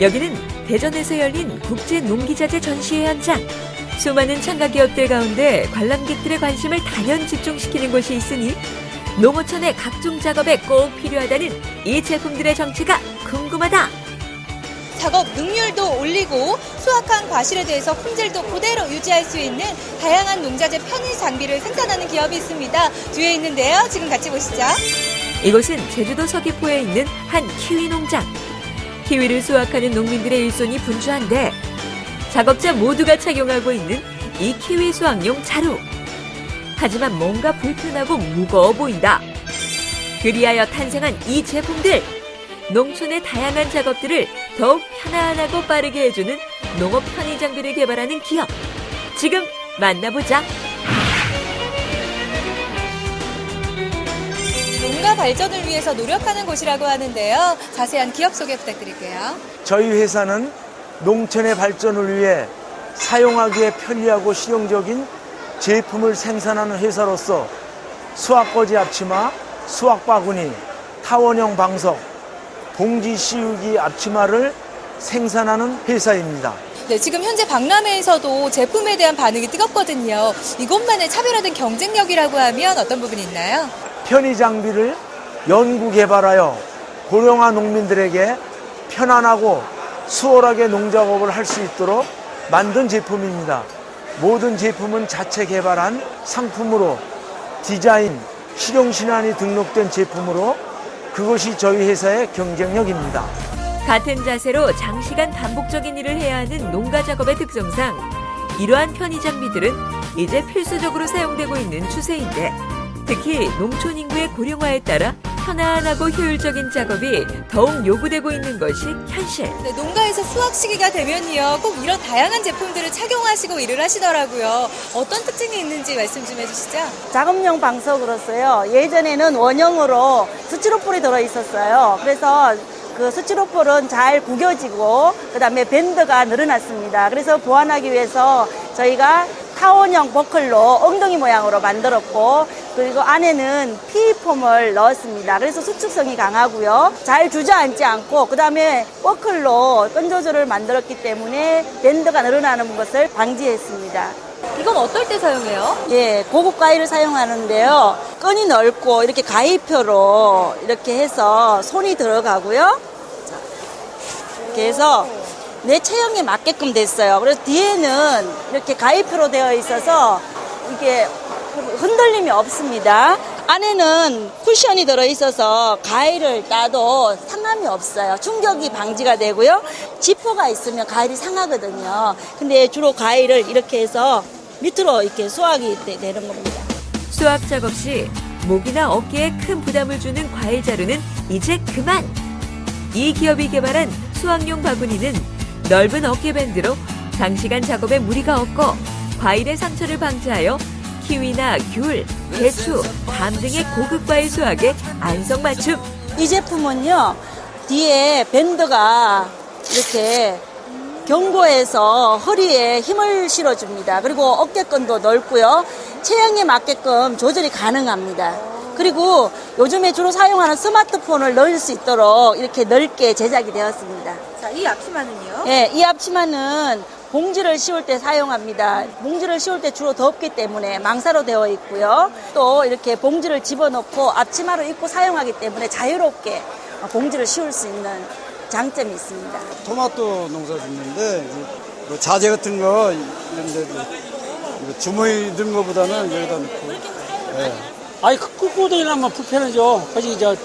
여기는 대전에서 열린 국제농기자재 전시회 현장. 수많은 참가 기업들 가운데 관람객들의 관심을 단연 집중시키는 곳이 있으니 농어촌의 각종 작업에 꼭 필요하다는 이 제품들의 정체가 궁금하다. 작업 능률도 올리고 수확한 과실에 대해서 품질도 그대로 유지할 수 있는 다양한 농자재 편의 장비를 생산하는 기업이 있습니다. 뒤에 있는데요. 지금 같이 보시죠. 이곳은 제주도 서귀포에 있는 한 키위 농장. 키위를 수확하는 농민들의 일손이 분주한데 작업자 모두가 착용하고 있는 이 키위 수확용 자루. 하지만 뭔가 불편하고 무거워 보인다. 그리하여 탄생한 이 제품들. 농촌의 다양한 작업들을 더욱 편안하고 빠르게 해주는 농업 편의 장비를 개발하는 기업. 지금 만나보자. 농가 발전을 위해서 노력하는 곳이라고 하는데요. 자세한 기업 소개 부탁드릴게요. 저희 회사는 농촌의 발전을 위해 사용하기에 편리하고 실용적인 제품을 생산하는 회사로서 수확거지 앞치마, 수확바구니, 타원형 방석, 봉지 씌우기 앞치마를 생산하는 회사입니다. 네, 지금 현재 박람회에서도 제품에 대한 반응이 뜨겁거든요. 이것만의 차별화된 경쟁력이라고 하면 어떤 부분이 있나요? 편의 장비를 연구 개발하여 고령화 농민들에게 편안하고 수월하게 농작업을 할 수 있도록 만든 제품입니다. 모든 제품은 자체 개발한 상품으로 디자인, 실용신안이 등록된 제품으로 그것이 저희 회사의 경쟁력입니다. 같은 자세로 장시간 반복적인 일을 해야 하는 농가 작업의 특성상 이러한 편의 장비들은 이제 필수적으로 사용되고 있는 추세인데 특히 농촌 인구의 고령화에 따라 편안하고 효율적인 작업이 더욱 요구되고 있는 것이 현실. 네, 농가에서 수확 시기가 되면요. 꼭 이런 다양한 제품들을 착용하시고 일을 하시더라고요. 어떤 특징이 있는지 말씀 좀 해주시죠. 작업용 방석으로서요. 예전에는 원형으로 스티로폴이 들어있었어요. 그래서 그 스티로폴은 잘 구겨지고 그다음에 밴드가 늘어났습니다. 그래서 보완하기 위해서 저희가 타원형 버클로 엉덩이 모양으로 만들었고 그리고 안에는 PE폼을 넣었습니다. 그래서 수축성이 강하고요. 잘 주저앉지 않고 그다음에 버클로 끈 조절을 만들었기 때문에 밴드가 늘어나는 것을 방지했습니다. 이건 어떨 때 사용해요? 예, 고급 가위를 사용하는데요. 끈이 넓고 이렇게 가위표로 이렇게 해서 손이 들어가고요. 이렇게 해서 내 체형에 맞게끔 됐어요. 그래서 뒤에는 이렇게 가위표로 되어 있어서 이게 흔들림이 없습니다. 안에는 쿠션이 들어있어서 가위를 따도 상함이 없어요. 충격이 방지가 되고요. 지퍼가 있으면 가위를 상하거든요. 근데 주로 가위를 이렇게 해서 밑으로 이렇게 수확이 되는 겁니다. 수확 작업 시 목이나 어깨에 큰 부담을 주는 과일 자루는 이제 그만! 이 기업이 개발한 수확용 바구니는 넓은 어깨 밴드로 장시간 작업에 무리가 없고 과일의 상처를 방지하여 키위나 귤, 대추, 밤 등의 고급 과일 수확에 안성맞춤. 이 제품은요, 뒤에 밴드가 이렇게 견고해서 허리에 힘을 실어줍니다. 그리고 어깨끈도 넓고요. 체형에 맞게끔 조절이 가능합니다. 그리고 요즘에 주로 사용하는 스마트폰을 넣을 수 있도록 이렇게 넓게 제작이 되었습니다. 자, 이 앞치마는요? 네, 이 앞치마는 봉지를 씌울 때 사용합니다. 봉지를 씌울 때 주로 덥기 때문에 망사로 되어 있고요. 또 이렇게 봉지를 집어넣고 앞치마로 입고 사용하기 때문에 자유롭게 봉지를 씌울 수 있는 장점이 있습니다. 토마토 농사 짓는데 뭐 자재 같은 거 이런데 주머니 든 거보다는 여기다 넣고. 네. 아이 끄고 다니려면 불편하죠. 거기 저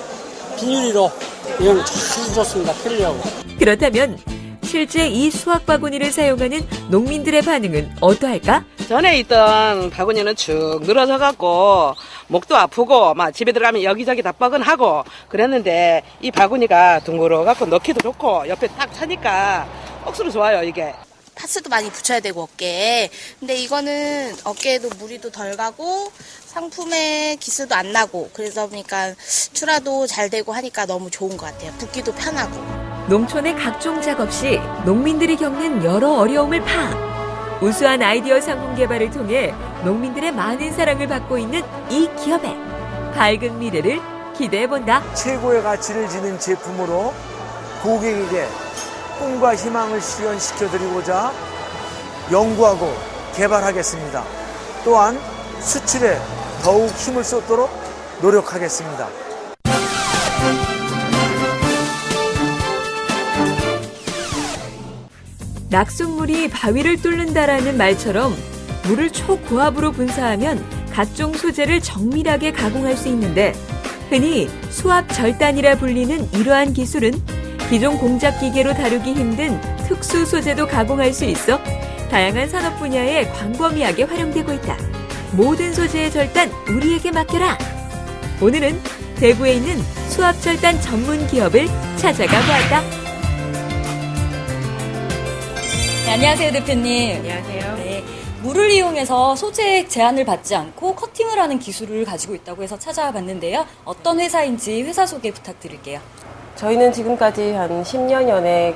비닐로 이건 참 좋습니다. 편리하고. 그렇다면 실제 이 수확 바구니를 사용하는 농민들의 반응은 어떠할까? 전에 있던 바구니는 축 늘어져 갖고 목도 아프고 막 집에 들어가면 여기저기 다 뻐근하고 그랬는데 이 바구니가 둥그러 갖고 넣기도 좋고 옆에 딱 차니까 억수로 좋아요 이게. 파스도 많이 붙여야 되고 어깨에. 근데 이거는 어깨에도 무리도 덜 가고 상품에 기스도 안 나고 그래서 보니까 출하도 잘 되고 하니까 너무 좋은 것 같아요. 붓기도 편하고. 농촌의 각종 작업 시 농민들이 겪는 여러 어려움을 파악. 우수한 아이디어 상품 개발을 통해 농민들의 많은 사랑을 받고 있는 이 기업의 밝은 미래를 기대해본다. 최고의 가치를 지닌 제품으로 고객에게 꿈과 희망을 실현시켜드리고자 연구하고 개발하겠습니다. 또한 수출에 더욱 힘을 쏟도록 노력하겠습니다. 낙숫물이 바위를 뚫는다라는 말처럼 물을 초고압으로 분사하면 각종 소재를 정밀하게 가공할 수 있는데 흔히 수압절단이라 불리는 이러한 기술은 기존 공작 기계로 다루기 힘든 특수 소재도 가공할 수 있어 다양한 산업 분야에 광범위하게 활용되고 있다. 모든 소재의 절단 우리에게 맡겨라. 오늘은 대구에 있는 수압절단 전문 기업을 찾아가 보았다. 네, 안녕하세요, 대표님. 안녕하세요. 네, 물을 이용해서 소재 제한을 받지 않고 커팅을 하는 기술을 가지고 있다고 해서 찾아봤는데요. 어떤 회사인지 회사 소개 부탁드릴게요. 저희는 지금까지 한 10년여에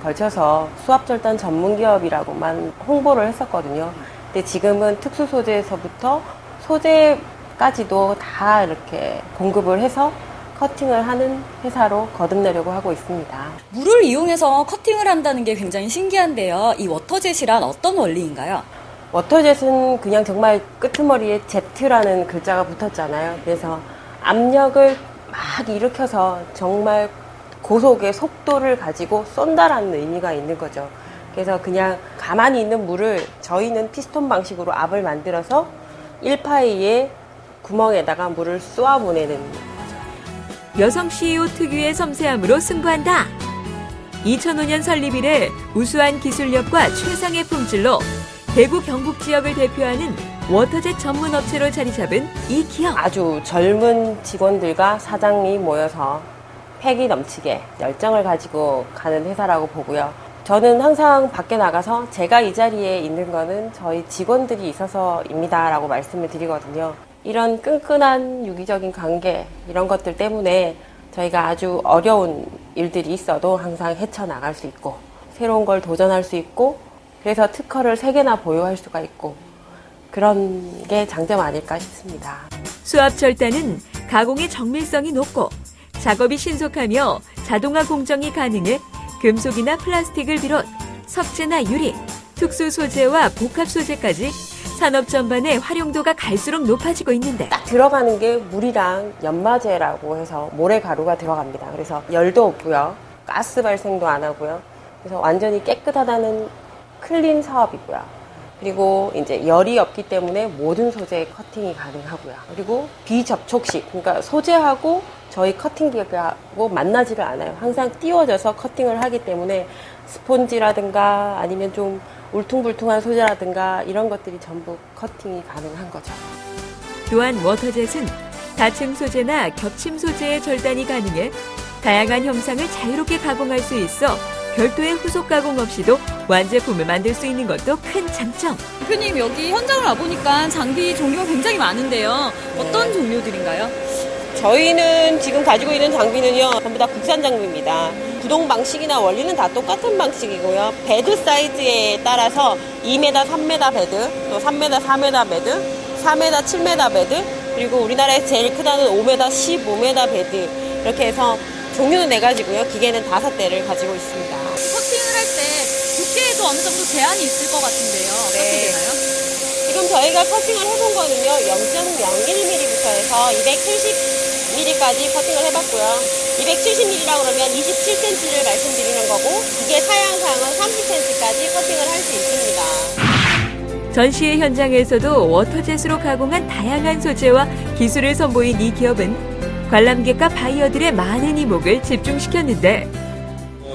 걸쳐서 수압절단 전문기업이라고만 홍보를 했었거든요. 근데 지금은 특수 소재에서부터 소재까지도 다 이렇게 공급을 해서 커팅을 하는 회사로 거듭내려고 하고 있습니다. 물을 이용해서 커팅을 한다는 게 굉장히 신기한데요. 이 워터젯이란 어떤 원리인가요? 워터젯은 그냥 정말 끄트머리에 Z라는 글자가 붙었잖아요. 그래서 압력을 막 일으켜서 정말 고속의 속도를 가지고 쏜다라는 의미가 있는 거죠. 그래서 그냥 가만히 있는 물을 저희는 피스톤 방식으로 압을 만들어서 1파이의 구멍에다가 물을 쏘아보내는 여성 CEO 특유의 섬세함으로 승부한다. 2005년 설립 이래 우수한 기술력과 최상의 품질로 대구 경북 지역을 대표하는 워터젯 전문 업체로 자리 잡은 이 기업. 아주 젊은 직원들과 사장이 모여서 패기 넘치게 열정을 가지고 가는 회사라고 보고요. 저는 항상 밖에 나가서 제가 이 자리에 있는 거는 저희 직원들이 있어서입니다 라고 말씀을 드리거든요. 이런 끈끈한 유기적인 관계 이런 것들 때문에 저희가 아주 어려운 일들이 있어도 항상 헤쳐나갈 수 있고 새로운 걸 도전할 수 있고 그래서 특허를 3개나 보유할 수가 있고 그런 게 장점 아닐까 싶습니다. 수압절단은 가공의 정밀성이 높고 작업이 신속하며 자동화 공정이 가능해 금속이나 플라스틱을 비롯 석재나 유리, 특수 소재와 복합 소재까지 산업 전반의 활용도가 갈수록 높아지고 있는데 딱 들어가는 게 물이랑 연마제라고 해서 모래가루가 들어갑니다. 그래서 열도 없고요. 가스 발생도 안 하고요. 그래서 완전히 깨끗하다는 클린 사업이고요. 그리고 이제 열이 없기 때문에 모든 소재의 커팅이 가능하고요. 그리고 비접촉식, 그러니까 소재하고 저희 커팅 기계하고 만나지를 않아요. 항상 띄워져서 커팅을 하기 때문에 스폰지라든가 아니면 좀 울퉁불퉁한 소재라든가 이런 것들이 전부 커팅이 가능한 거죠. 또한 워터젯은 다층 소재나 겹침 소재의 절단이 가능해 다양한 형상을 자유롭게 가공할 수 있어 별도의 후속 가공 없이도 완제품을 만들 수 있는 것도 큰 장점. 대표님, 여기 현장을 와보니까 장비 종류가 굉장히 많은데요. 어떤 종류들인가요? 저희는 지금 가지고 있는 장비는요, 전부 다 국산 장비입니다. 구동 방식이나 원리는 다 똑같은 방식이고요. 베드 사이즈에 따라서 2m, 3m 베드, 또 3m, 4m 베드, 4m, 7m 베드, 그리고 우리나라에서 제일 크다는 5m, 15m 베드, 이렇게 해서 종류는 4가지고요. 기계는 5대를 가지고 있습니다. 커팅을 할 때 두께에도 어느 정도 제한이 있을 것 같은데요. 어떻게 되나요? 지금 저희가 커팅을 해본 거는요, 0.01mm부터 해서 270mm까지 커팅을 해봤고요. 270mm라고 그러면 27cm를 말씀드리는 거고, 기계 사양상은 30cm까지 커팅을 할 수 있습니다. 전시회 현장에서도 워터젯으로 가공한 다양한 소재와 기술을 선보인 이 기업은 관람객과 바이어들의 많은 이목을 집중시켰는데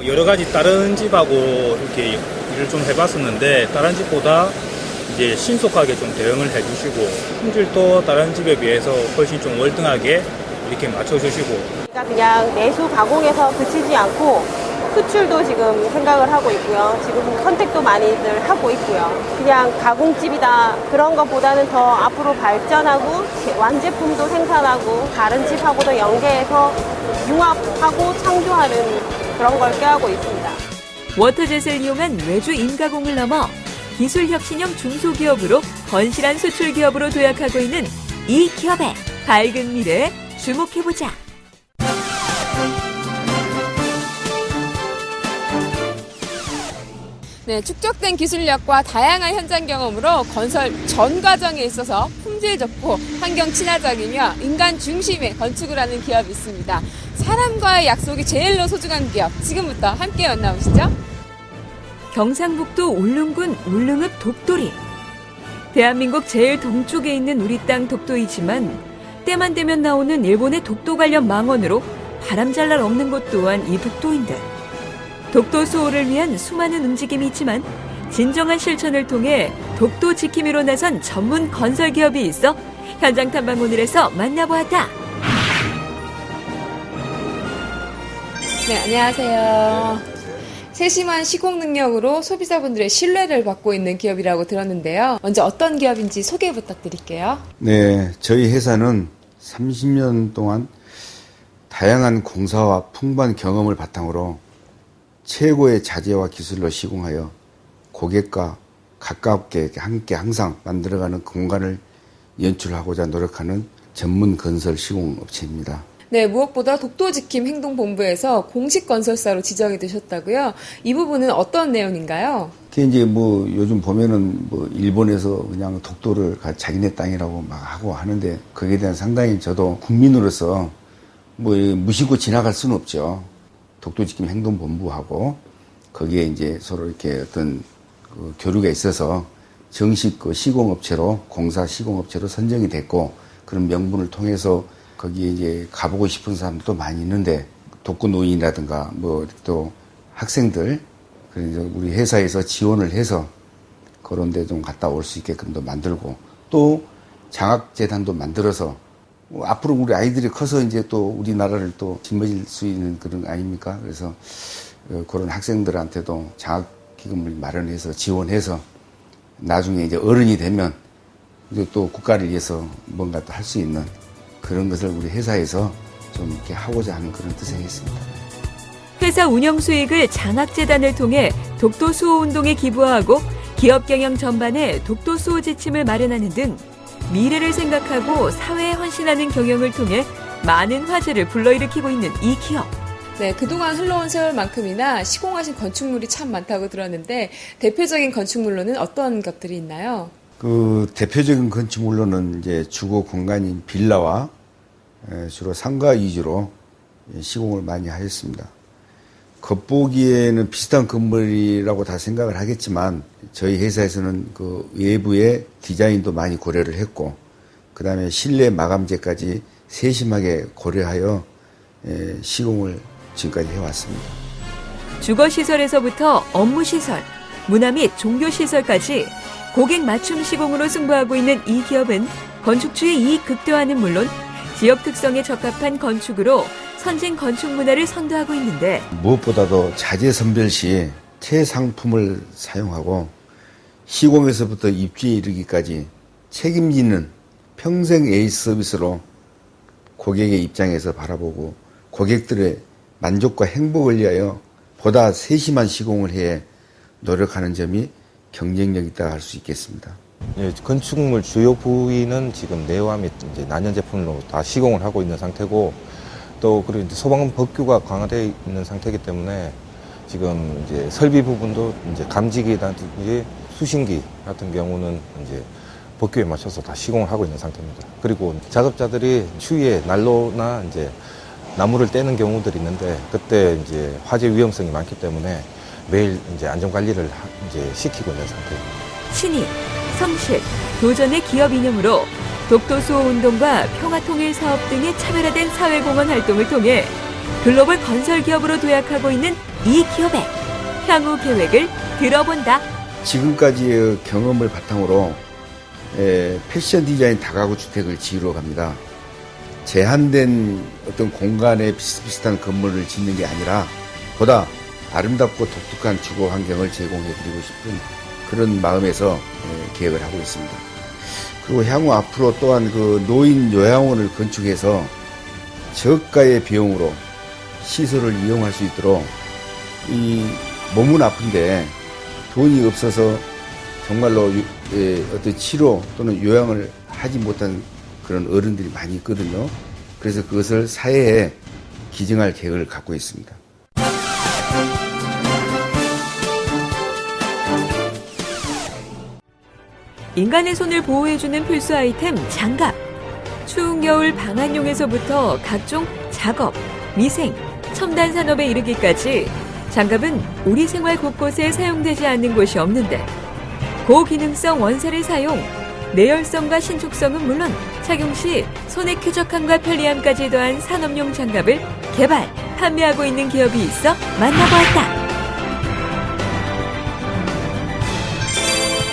여러 가지 다른 집하고 이렇게 일을 좀 해봤었는데 다른 집보다 이제 신속하게 좀 대응을 해주시고 품질도 다른 집에 비해서 훨씬 좀 월등하게 이렇게 맞춰주시고 그냥 내수 가공에서 그치지 않고 수출도 지금 생각을 하고 있고요. 지금 선택도 많이들 하고 있고요. 그냥 가공집이다 그런 것보다는 더 앞으로 발전하고 완제품도 생산하고 다른 집하고도 연계해서 융합하고 창조하는 그런 걸 꾀하고 있습니다. 워터젯을 이용한 외주 인가공을 넘어 기술혁신형 중소기업으로 건실한 수출기업으로 도약하고 있는 이 기업의 밝은 미래에 주목해보자. 네, 축적된 기술력과 다양한 현장 경험으로 건설 전 과정에 있어서 품질 좋고 환경 친화적이며 인간 중심의 건축을 하는 기업이 있습니다. 사람과의 약속이 제일로 소중한 기업, 지금부터 함께 만나보시죠. 경상북도 울릉군 울릉읍 독도리. 대한민국 제일 동쪽에 있는 우리 땅 독도이지만 때만 되면 나오는 일본의 독도 관련 망언으로 바람잘 날 없는 곳 또한 이 독도인데, 독도 수호를 위한 수많은 움직임이 있지만 진정한 실천을 통해 독도 지킴이로 나선 전문 건설 기업이 있어 현장 탐방 오늘 해서 만나보았다. 네, 안녕하세요. 세심한 시공 능력으로 소비자분들의 신뢰를 받고 있는 기업이라고 들었는데요. 먼저 어떤 기업인지 소개 부탁드릴게요. 네, 저희 회사는 30년 동안 다양한 공사와 풍부한 경험을 바탕으로 최고의 자재와 기술로 시공하여 고객과 가깝게 함께 항상 만들어가는 공간을 연출하고자 노력하는 전문 건설 시공업체입니다. 네, 무엇보다 독도지킴 행동본부에서 공식 건설사로 지정이 되셨다고요? 이 부분은 어떤 내용인가요? 그게 이제 뭐 요즘 보면은 뭐 일본에서 그냥 독도를 자기네 땅이라고 막 하고 하는데, 거기에 대한 상당히 저도 국민으로서 뭐 무심코 지나갈 수는 없죠. 독도지킴 행동본부하고 거기에 이제 서로 이렇게 어떤 그 교류가 있어서 정식 그 시공업체로, 공사 시공업체로 선정이 됐고, 그런 명분을 통해서 거기에 이제 가보고 싶은 사람도 많이 있는데, 독거 노인이라든가 뭐 또 학생들, 그래서 우리 회사에서 지원을 해서 그런 데 좀 갔다 올 수 있게끔도 만들고, 또 장학재단도 만들어서 앞으로 우리 아이들이 커서 이제 또 우리나라를 또 짊어질 수 있는 그런 아닙니까? 그래서 그런 학생들한테도 장학기금을 마련해서 지원해서 나중에 이제 어른이 되면 이제 또 국가를 위해서 뭔가 또 할 수 있는 그런 것을 우리 회사에서 좀 이렇게 하고자 하는 그런 뜻을 했습니다. 회사 운영 수익을 장학재단을 통해 독도 수호 운동에 기부하고 기업 경영 전반에 독도 수호 지침을 마련하는 등 미래를 생각하고 사회에 헌신하는 경영을 통해 많은 화제를 불러일으키고 있는 이 기업. 네, 그동안 흘러온 세월만큼이나 시공하신 건축물이 참 많다고 들었는데, 대표적인 건축물로는 어떤 것들이 있나요? 그 대표적인 건축물로는 이제 주거 공간인 빌라와 주로 상가 위주로 시공을 많이 하였습니다. 겉보기에는 비슷한 건물이라고 다 생각을 하겠지만, 저희 회사에서는 그 외부의 디자인도 많이 고려를 했고, 그 다음에 실내 마감재까지 세심하게 고려하여 시공을 지금까지 해왔습니다. 주거시설에서부터 업무시설, 문화 및 종교시설까지 고객 맞춤 시공으로 승부하고 있는 이 기업은 건축주의 이익 극대화는 물론 지역 특성에 적합한 건축으로 선진 건축 문화를 선도하고 있는데, 무엇보다도 자재 선별 시 태상품을 사용하고 시공에서부터 입주에 이르기까지 책임지는 평생 에이스 서비스로 고객의 입장에서 바라보고 고객들의 만족과 행복을 위하여 보다 세심한 시공을 해 노력하는 점이 경쟁력 있다고 할 수 있겠습니다. 예, 건축물 주요 부위는 지금 내화 및 이제 난연 제품으로 다 시공을 하고 있는 상태고, 또 그리고 이제 소방 법규가 강화되어 있는 상태이기 때문에 지금 이제 설비 부분도 이제 감지기라든지 수신기 같은 경우는 이제 법규에 맞춰서 다 시공을 하고 있는 상태입니다. 그리고 작업자들이 추위에 난로나 이제 나무를 떼는 경우들이 있는데, 그때 이제 화재 위험성이 많기 때문에 매일 이제 안전 관리를 이제 시키고 있는 상태입니다. 신입, 성실, 도전의 기업 이념으로 독도 수호 운동과 평화통일 사업 등의 차별화된 사회공헌 활동을 통해 글로벌 건설 기업으로 도약하고 있는 이 기업의 향후 계획을 들어본다. 지금까지의 경험을 바탕으로 패션 디자인 다가구 주택을 지으러 갑니다. 제한된 어떤 공간에 비슷비슷한 건물을 짓는 게 아니라 보다 아름답고 독특한 주거 환경을 제공해드리고 싶은 그런 마음에서 계획을 하고 있습니다. 그리고 향후 앞으로 또한 그 노인 요양원을 건축해서 저가의 비용으로 시설을 이용할 수 있도록, 이 몸은 아픈데 돈이 없어서 정말로 어떤 치료 또는 요양을 하지 못한 그런 어른들이 많이 있거든요. 그래서 그것을 사회에 기증할 계획을 갖고 있습니다. 인간의 손을 보호해주는 필수 아이템 장갑. 추운 겨울 방한용에서부터 각종 작업, 미생, 첨단 산업에 이르기까지 장갑은 우리 생활 곳곳에 사용되지 않는 곳이 없는데 고기능성 원사를 사용, 내열성과 신축성은 물론 착용 시 손의 쾌적함과 편리함까지 더한 산업용 장갑을 개발, 판매하고 있는 기업이 있어 만나보았다.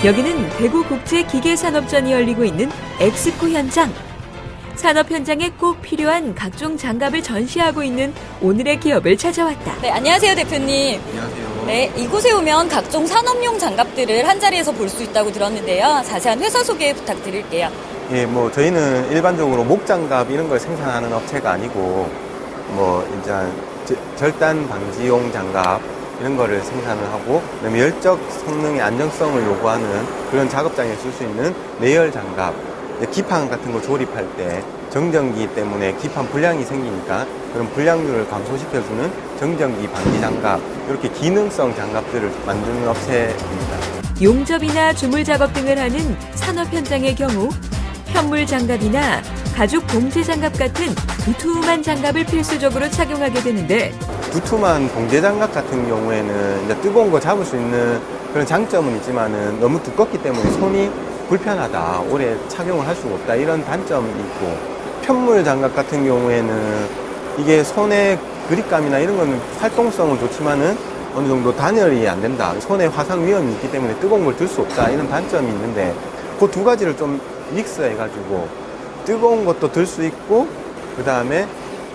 여기는 대구국제기계산업전이 열리고 있는 엑스포 현장. 산업 현장에 꼭 필요한 각종 장갑을 전시하고 있는 오늘의 기업을 찾아왔다. 네, 안녕하세요, 대표님. 안녕하세요. 네, 이곳에 오면 각종 산업용 장갑들을 한자리에서 볼 수 있다고 들었는데요. 자세한 회사 소개 부탁드릴게요. 예, 뭐 저희는 일반적으로 목장갑 이런 걸 생산하는 업체가 아니고 뭐 이제 절단 방지용 장갑 이런 거를 생산을 하고, 그다음에 열적 성능의 안정성을 요구하는 그런 작업장에 쓸 수 있는 내열 장갑, 기판 같은 거 조립할 때 정전기 때문에 기판 불량이 생기니까 그런 불량률을 감소시켜주는 정전기 방지 장갑, 이렇게 기능성 장갑들을 만드는 업체입니다. 용접이나 주물 작업 등을 하는 산업 현장의 경우 현물 장갑이나 가죽 봉제 장갑 같은 두툼한 장갑을 필수적으로 착용하게 되는데, 두툼한 봉제 장갑 같은 경우에는 이제 뜨거운 거 잡을 수 있는 그런 장점은 있지만은 너무 두껍기 때문에 손이 불편하다, 오래 착용을 할 수가 없다, 이런 단점이 있고, 편물 장갑 같은 경우에는 이게 손의 그립감이나 이런 거는 활동성은 좋지만은 어느 정도 단열이 안 된다, 손에 화상 위험이 있기 때문에 뜨거운 걸 들 수 없다, 이런 단점이 있는데, 그 두 가지를 좀 믹스해가지고 뜨거운 것도 들 수 있고, 그 다음에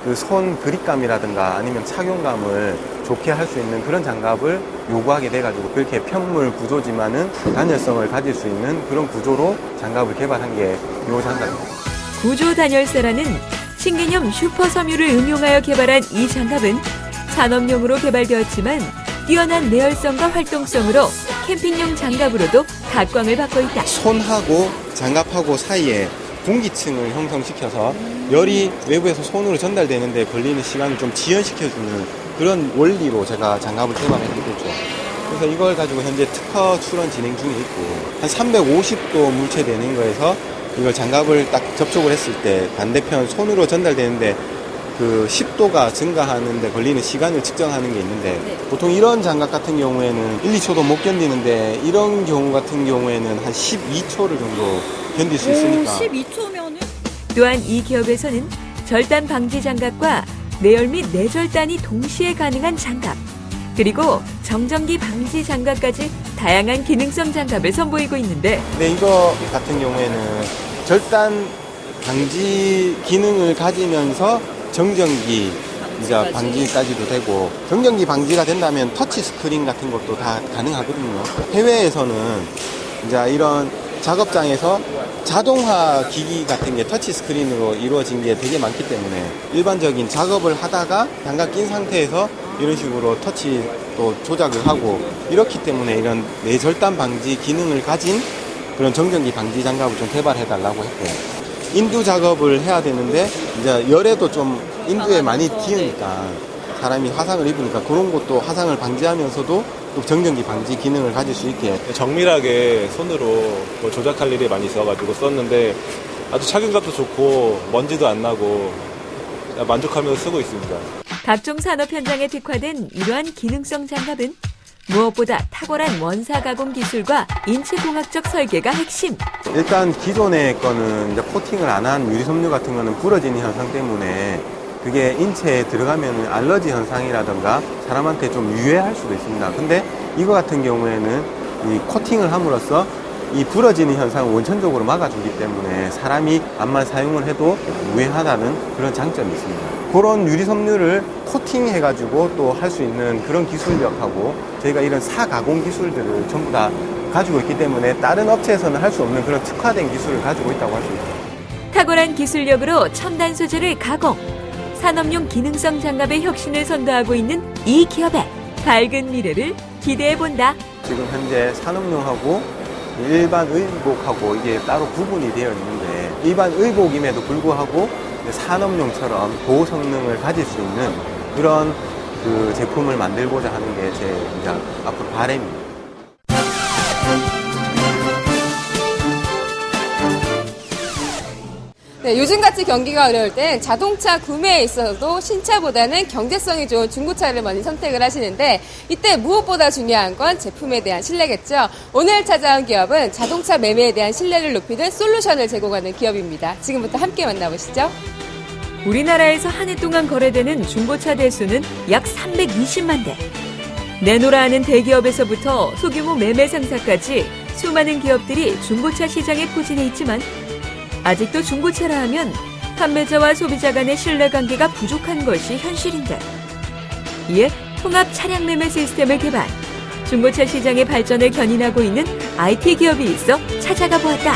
그 손 그립감이라든가 아니면 착용감을 좋게 할 수 있는 그런 장갑을 요구하게 돼가지고 그렇게 편물 구조지만은 단열성을 가질 수 있는 그런 구조로 장갑을 개발한 게 요 장갑입니다. 구조 단열사라는 신개념 슈퍼 섬유를 응용하여 개발한 이 장갑은 산업용으로 개발되었지만 뛰어난 내열성과 활동성으로 캠핑용 장갑으로도 각광을 받고 있다. 손하고 장갑하고 사이에 공기층을 형성시켜서 열이 외부에서 손으로 전달되는데 걸리는 시간을 좀 지연시켜주는 그런 원리로 제가 장갑을 개발하게 됐죠. 그래서 이걸 가지고 현재 특허 출원 진행 중에 있고, 한 350도 물체되는 거에서 이걸 장갑을 딱 접촉을 했을 때 반대편 손으로 전달되는데 그 10도가 증가하는데 걸리는 시간을 측정하는 게 있는데, 보통 이런 장갑 같은 경우에는 1, 2초도 못 견디는데 이런 경우 같은 경우에는 한 12초를 정도 견딜 수 있으니까. 12초면은? 또한 이 기업에서는 절단 방지 장갑과 내열 및 내절단이 동시에 가능한 장갑, 그리고 정전기 방지 장갑까지 다양한 기능성 장갑을 선보이고 있는데, 네, 이거 같은 경우에는 절단 방지 기능을 가지면서 정전기 방지까지도 되고, 정전기 방지가 된다면 터치 스크린 같은 것도 다 가능하거든요. 해외에서는 이제 이런 작업장에서 자동화 기기 같은 게 터치 스크린으로 이루어진 게 되게 많기 때문에 일반적인 작업을 하다가 장갑 낀 상태에서 이런 식으로 터치도 조작을 하고, 이렇기 때문에 이런 내절단 방지 기능을 가진 그런 정전기 방지 장갑을 좀 개발해 달라고 했고, 인두 작업을 해야 되는데 이제 열에도 좀 인두에 많이 튀으니까 사람이 화상을 입으니까 그런 것도 화상을 방지하면서도 또 정전기 방지 기능을 가질 수 있게 정밀하게 손으로 뭐 조작할 일이 많이 있어가지고 썼는데 아주 착용감도 좋고 먼지도 안 나고 만족하면서 쓰고 있습니다. 각종 산업 현장에 특화된 이러한 기능성 장갑은 무엇보다 탁월한 원사 가공 기술과 인체공학적 설계가 핵심. 일단 기존의 거는 이제 코팅을 안 한 유리섬유 같은 거는 부러지는 현상 때문에 그게 인체에 들어가면 알러지 현상이라든가 사람한테 좀 유해할 수도 있습니다. 근데 이거 같은 경우에는 이 코팅을 함으로써 이 부러지는 현상을 원천적으로 막아주기 때문에 사람이 암만 사용을 해도 무해하다는 그런 장점이 있습니다. 그런 유리섬유를 코팅해가지고 또 할 수 있는 그런 기술력하고 저희가 이런 사가공 기술들을 전부 다 가지고 있기 때문에 다른 업체에서는 할 수 없는 그런 특화된 기술을 가지고 있다고 할 수 있습니다. 탁월한 기술력으로 첨단 소재를 가공, 산업용 기능성 장갑의 혁신을 선도하고 있는 이 기업의 밝은 미래를 기대해본다. 지금 현재 산업용하고 일반 의복하고 이게 따로 구분이 되어 있는데, 일반 의복임에도 불구하고 산업용처럼 보호 성능을 가질 수 있는 그런 그 제품을 만들고자 하는 게 제 이제 앞으로 바람입니다. 네, 요즘같이 경기가 어려울 땐 자동차 구매에 있어서도 신차보다는 경제성이 좋은 중고차를 많이 선택을 하시는데 이때 무엇보다 중요한 건 제품에 대한 신뢰겠죠. 오늘 찾아온 기업은 자동차 매매에 대한 신뢰를 높이는 솔루션을 제공하는 기업입니다. 지금부터 함께 만나보시죠. 우리나라에서 한 해 동안 거래되는 중고차 대수는 약 320만 대. 내놓으라 하는 대기업에서부터 소규모 매매 상사까지 수많은 기업들이 중고차 시장에 포진해 있지만 아직도 중고차라 하면 판매자와 소비자 간의 신뢰관계가 부족한 것이 현실인데 이에 통합 차량 매매 시스템을 개발, 중고차 시장의 발전을 견인하고 있는 IT 기업이 있어 찾아가 보았다.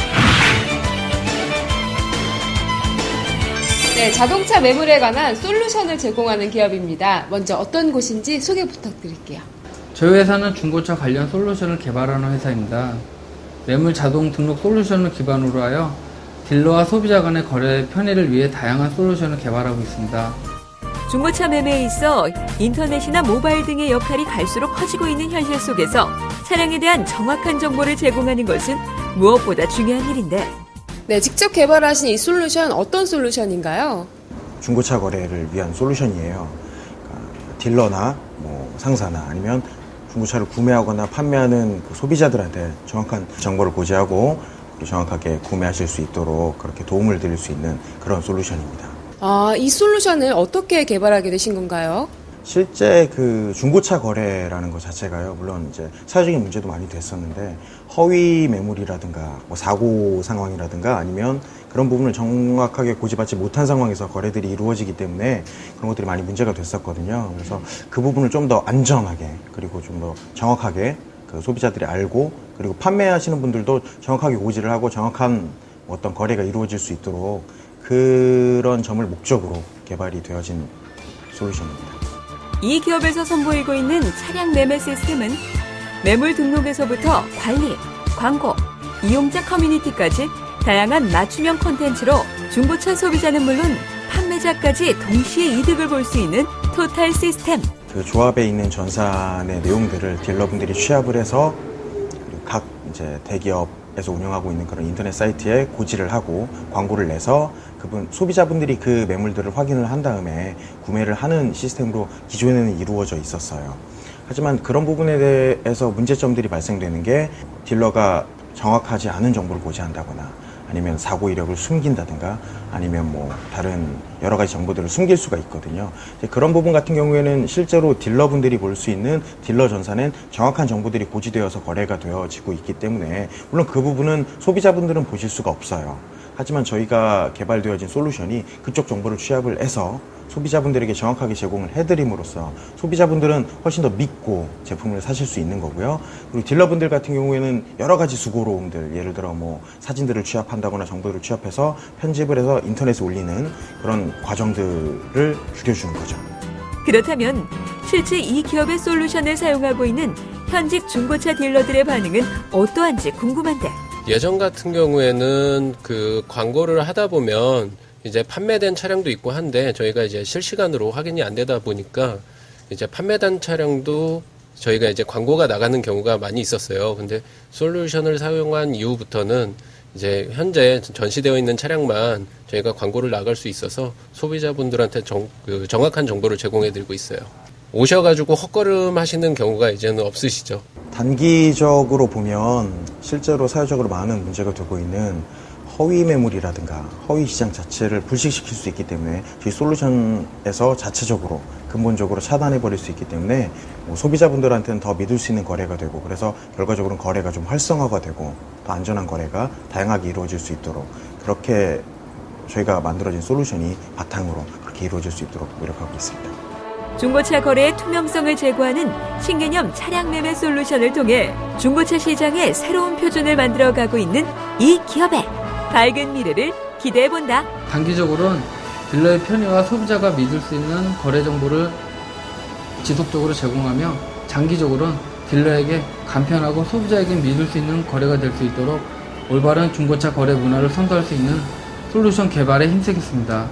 네, 자동차 매물에 관한 솔루션을 제공하는 기업입니다. 먼저 어떤 곳인지 소개 부탁드릴게요. 저희 회사는 중고차 관련 솔루션을 개발하는 회사입니다. 매물 자동 등록 솔루션을 기반으로 하여 딜러와 소비자 간의 거래 편의를 위해 다양한 솔루션을 개발하고 있습니다. 중고차 매매에 있어 인터넷이나 모바일 등의 역할이 갈수록 커지고 있는 현실 속에서 차량에 대한 정확한 정보를 제공하는 것은 무엇보다 중요한 일인데 네, 직접 개발하신 이 솔루션 어떤 솔루션인가요? 중고차 거래를 위한 솔루션이에요. 그러니까 딜러나 상사나 아니면 중고차를 구매하거나 판매하는 그 소비자들한테 정확한 정보를 고지하고 정확하게 구매하실 수 있도록 그렇게 도움을 드릴 수 있는 그런 솔루션입니다. 아, 이 솔루션을 어떻게 개발하게 되신 건가요? 실제 그 중고차 거래라는 것 자체가요, 물론 이제 사회적인 문제도 많이 됐었는데 허위 매물이라든가 사고 상황이라든가 아니면 그런 부분을 정확하게 고지받지 못한 상황에서 거래들이 이루어지기 때문에 그런 것들이 많이 문제가 됐었거든요. 그래서 그 부분을 좀 더 안전하게 그리고 좀 더 정확하게 그 소비자들이 알고 그리고 판매하시는 분들도 정확하게 고지를 하고 정확한 어떤 거래가 이루어질 수 있도록 그런 점을 목적으로 개발이 되어진 솔루션입니다. 이 기업에서 선보이고 있는 차량 매매 시스템은 매물 등록에서부터 관리, 광고, 이용자 커뮤니티까지 다양한 맞춤형 콘텐츠로 중고차 소비자는 물론 판매자까지 동시에 이득을 볼 수 있는 토탈 시스템. 그 조합에 있는 전산의 내용들을 딜러분들이 취합을 해서 각 이제 대기업에서 운영하고 있는 그런 인터넷 사이트에 고지를 하고 광고를 내서 소비자분들이 그 매물들을 확인을 한 다음에 구매를 하는 시스템으로 기존에는 이루어져 있었어요. 하지만 그런 부분에 대해서 문제점들이 발생되는 게 딜러가 정확하지 않은 정보를 고지한다거나 아니면 사고 이력을 숨긴다든가 아니면 다른 여러 가지 정보들을 숨길 수가 있거든요. 그런 부분 같은 경우에는 실제로 딜러분들이 볼 수 있는 딜러 전산엔 정확한 정보들이 고지되어서 거래가 되어지고 있기 때문에 물론 그 부분은 소비자분들은 보실 수가 없어요. 하지만 저희가 개발되어진 솔루션이 그쪽 정보를 취합을 해서 소비자분들에게 정확하게 제공을 해드림으로써 소비자분들은 훨씬 더 믿고 제품을 사실 수 있는 거고요. 그리고 딜러분들 같은 경우에는 여러 가지 수고로움들, 예를 들어 사진들을 취합한다거나 정보를 취합해서 편집을 해서 인터넷에 올리는 그런 과정들을 줄여주는 거죠. 그렇다면 실제 이 기업의 솔루션을 사용하고 있는 현직 중고차 딜러들의 반응은 어떠한지 궁금한데 예전 같은 경우에는 그 광고를 하다 보면 이제 판매된 차량도 있고 한데 저희가 이제 실시간으로 확인이 안 되다 보니까 이제 판매된 차량도 저희가 이제 광고가 나가는 경우가 많이 있었어요. 근데 솔루션을 사용한 이후부터는 이제 현재 전시되어 있는 차량만 저희가 광고를 나갈 수 있어서 소비자분들한테 정확한 정보를 제공해드리고 있어요. 오셔가지고 헛걸음 하시는 경우가 이제는 없으시죠. 단기적으로 보면 실제로 사회적으로 많은 문제가 되고 있는 허위 매물이라든가 허위 시장 자체를 불식시킬 수 있기 때문에 저희 솔루션에서 자체적으로 근본적으로 차단해버릴 수 있기 때문에 소비자분들한테는 더 믿을 수 있는 거래가 되고 그래서 결과적으로는 거래가 좀 활성화가 되고 더 안전한 거래가 다양하게 이루어질 수 있도록 그렇게 저희가 만들어진 솔루션이 바탕으로 그렇게 이루어질 수 있도록 노력하고 있습니다. 중고차 거래의 투명성을 제고하는 신개념 차량 매매 솔루션을 통해 중고차 시장의 새로운 표준을 만들어가고 있는 이 기업의 밝은 미래를 기대해본다. 단기적으로는 딜러의 편의와 소비자가 믿을 수 있는 거래 정보를 지속적으로 제공하며 장기적으로는 딜러에게 간편하고 소비자에게 믿을 수 있는 거래가 될 수 있도록 올바른 중고차 거래 문화를 선도할 수 있는 솔루션 개발에 힘쓰겠습니다.